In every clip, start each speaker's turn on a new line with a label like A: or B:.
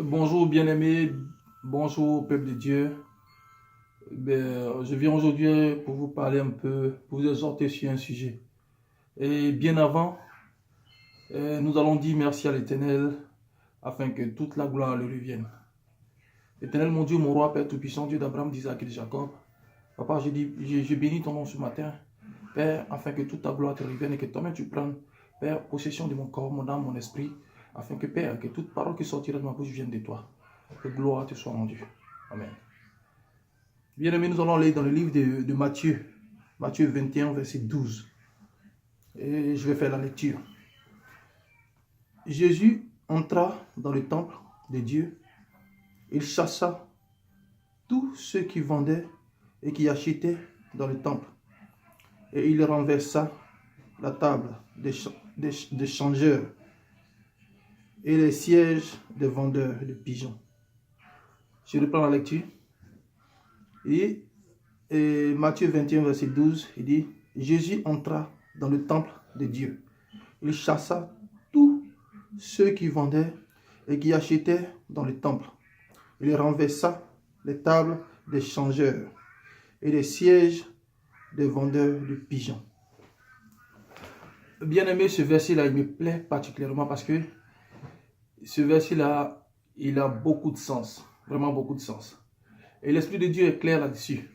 A: Bonjour bien-aimés, bonjour peuple de Dieu. Je viens aujourd'hui pour vous parler un peu, pour vous exhorter sur un sujet. Et bien avant, nous allons dire merci à l'Éternel afin que toute la gloire lui revienne. Éternel, mon Dieu, mon roi, Père Tout-Puissant, Dieu d'Abraham, d'Isaac et de Jacob. Papa, je bénis ton nom ce matin, Père, afin que toute ta gloire te revienne et que toi-même tu prennes, Père, possession de mon corps, mon âme, mon esprit, afin que, Père, que toute parole qui sortira de ma bouche vienne de toi. Que gloire te soit rendue. Amen. Bien-aimés, nous allons aller dans le livre de Matthieu, Matthieu 21, verset 12. Et je vais faire la lecture. Jésus entra dans le temple de Dieu. Il chassa tous ceux qui vendaient et qui achetaient dans le temple. Et il renversa la table des changeurs et les sièges des vendeurs de pigeons. Je reprends la lecture. Et Matthieu 21, verset 12, il dit, Jésus entra dans le temple de Dieu. Il chassa tous ceux qui vendaient et qui achetaient dans le temple. Il renversa les tables des changeurs et les sièges des vendeurs de pigeons. Bien aimé, ce verset-là, il me plaît particulièrement parce que ce verset-là, il a beaucoup de sens, vraiment beaucoup de sens. Et l'Esprit de Dieu est clair là-dessus.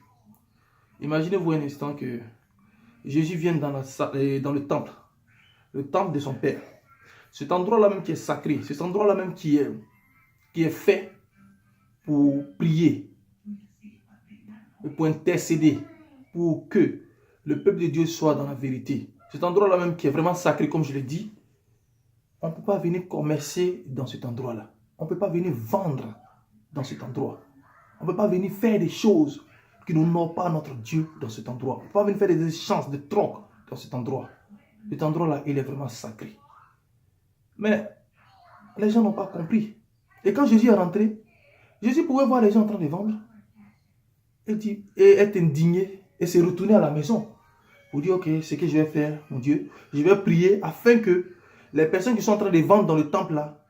A: Imaginez-vous un instant que Jésus vient dans le temple de son Père. Cet endroit-là même qui est sacré, cet endroit-là même qui est fait pour prier, pour intercéder, pour que le peuple de Dieu soit dans la vérité. Cet endroit-là même qui est vraiment sacré, comme je l'ai dit, on ne peut pas venir commercer dans cet endroit-là. On ne peut pas venir vendre dans cet endroit. On ne peut pas venir faire des choses qui n'honorent pas notre Dieu dans cet endroit. On ne peut pas venir faire des échanges, des trocs dans cet endroit. Cet endroit-là, il est vraiment sacré. Mais les gens n'ont pas compris. Et quand Jésus est rentré, Jésus pouvait voir les gens en train de vendre et être indigné et se retourner à la maison pour dire, ok, ce que je vais faire, mon Dieu, je vais prier afin que les personnes qui sont en train de vendre dans le temple là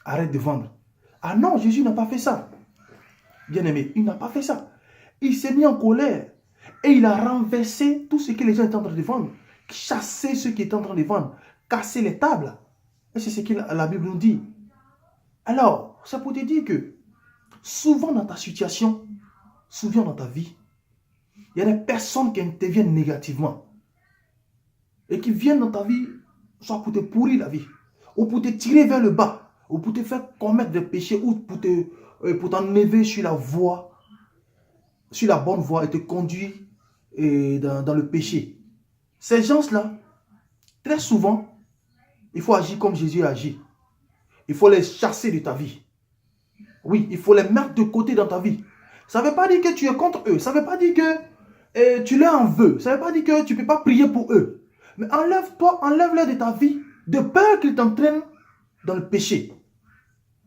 A: arrêtent de vendre. Ah non, Jésus n'a pas fait ça. Bien aimé, il n'a pas fait ça. Il s'est mis en colère et il a renversé tout ce que les gens étaient en train de vendre, chassé ceux qui étaient en train de vendre, cassé les tables. Et c'est ce que la Bible nous dit. Alors, ça peut te dire que souvent dans ta situation, souvent dans ta vie, il y a des personnes qui interviennent négativement et qui viennent dans ta vie, soit pour te pourrir la vie, ou pour te tirer vers le bas, ou pour te faire commettre des péchés, ou pour t'enlever sur la voie, sur la bonne voie et te conduire dans le péché. Ces gens-là, très souvent, il faut agir comme Jésus a agi. Il faut les chasser de ta vie. Oui, il faut les mettre de côté dans ta vie. Ça ne veut pas dire que tu es contre eux. Ça ne veut pas dire que tu leur en veux. Ça ne veut pas dire que tu ne peux pas prier pour eux. Mais enlève-les de ta vie, de peur qu'ils t'entraînent dans le péché.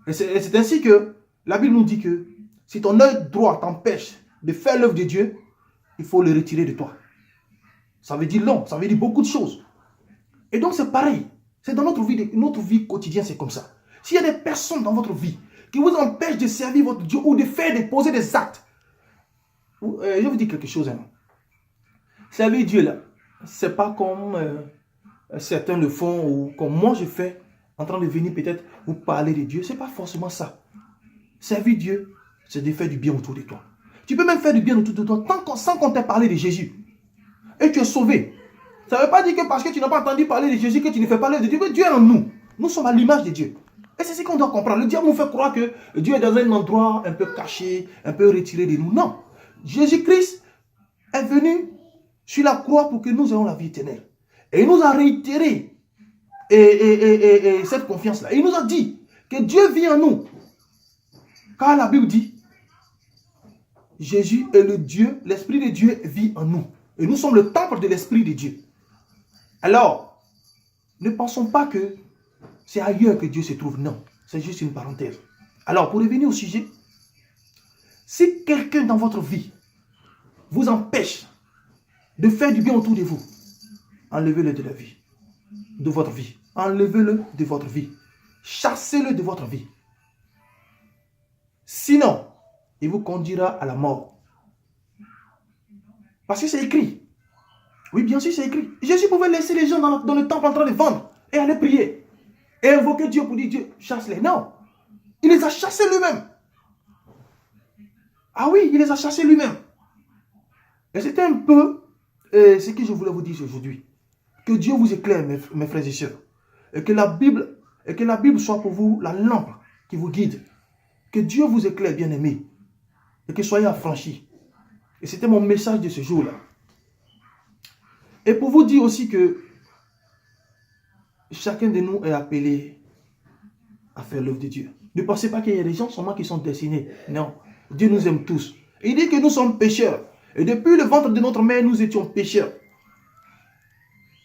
A: Et c'est ainsi que la Bible nous dit que si ton œil droit t'empêche de faire l'œuvre de Dieu, il faut le retirer de toi. Ça veut dire long, ça veut dire beaucoup de choses. Et donc c'est pareil. C'est dans notre vie quotidienne, c'est comme ça. S'il y a des personnes dans votre vie qui vous empêchent de servir votre Dieu ou de poser des actes, je vais vous dire quelque chose. Hein. Servir Dieu là, c'est pas comme certains le font ou comme moi je fais, en train de venir peut-être vous parler de Dieu. C'est pas forcément ça. Servir Dieu, c'est de faire du bien autour de toi. Tu peux même faire du bien autour de toi sans qu'on t'ait parlé de Jésus. Et tu es sauvé. Ça ne veut pas dire que parce que tu n'as pas entendu parler de Jésus que tu ne fais pas l'œuvre de Dieu. Mais Dieu est en nous. Nous sommes à l'image de Dieu. Et c'est ce qu'on doit comprendre. Le diable nous fait croire que Dieu est dans un endroit un peu caché, un peu retiré de nous. Non. Jésus-Christ est venu sur la croix pour que nous ayons la vie éternelle. Et il nous a réitéré cette confiance-là. Il nous a dit que Dieu vit en nous. Car la Bible dit, Jésus est le Dieu, l'Esprit de Dieu vit en nous. Et nous sommes le temple de l'Esprit de Dieu. Alors, ne pensons pas que c'est ailleurs que Dieu se trouve. Non, c'est juste une parenthèse. Alors, pour revenir au sujet, si quelqu'un dans votre vie vous empêche de faire du bien autour de vous, enlevez-le de la vie, de votre vie. Enlevez-le de votre vie. Chassez-le de votre vie. Sinon, il vous conduira à la mort. Parce que c'est écrit. Oui, bien sûr, c'est écrit. Jésus pouvait laisser les gens dans le temple en train de vendre et aller prier. Et invoquer Dieu pour dire Dieu, chasse-les. Non. Il les a chassés lui-même. Ah oui, il les a chassés lui-même. Et c'était un peu ce que je voulais vous dire aujourd'hui. Que Dieu vous éclaire, mes frères et sœurs. Et que la Bible soit pour vous la lampe qui vous guide. Que Dieu vous éclaire, bien-aimés. Et que soyez affranchis. Et c'était mon message de ce jour-là. Et pour vous dire aussi que chacun de nous est appelé à faire l'œuvre de Dieu. Ne pensez pas qu'il y a des gens seulement qui sont destinés. Non. Dieu nous aime tous. Et il dit que nous sommes pécheurs. Et depuis le ventre de notre mère, nous étions pécheurs.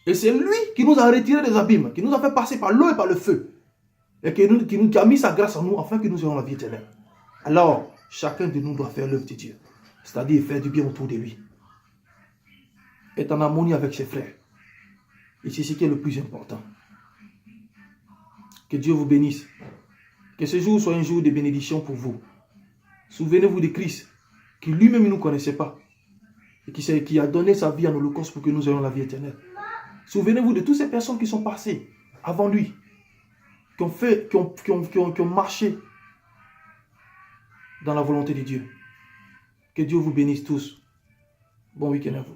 A: Et c'est lui qui nous a retirés des abîmes, qui nous a fait passer par l'eau et par le feu. Et qui a mis sa grâce en nous afin que nous ayons la vie éternelle. Alors, chacun de nous doit faire l'œuvre de Dieu. C'est-à-dire faire du bien autour de lui. Être en harmonie avec ses frères. Et c'est ce qui est le plus important. Que Dieu vous bénisse. Que ce jour soit un jour de bénédiction pour vous. Souvenez-vous de Christ, qui lui-même ne nous connaissait pas. Et qui a donné sa vie en holocauste pour que nous ayons la vie éternelle. Souvenez-vous de toutes ces personnes qui sont passées avant lui. Qui ont marché dans la volonté de Dieu. Que Dieu vous bénisse tous. Bon week-end à vous.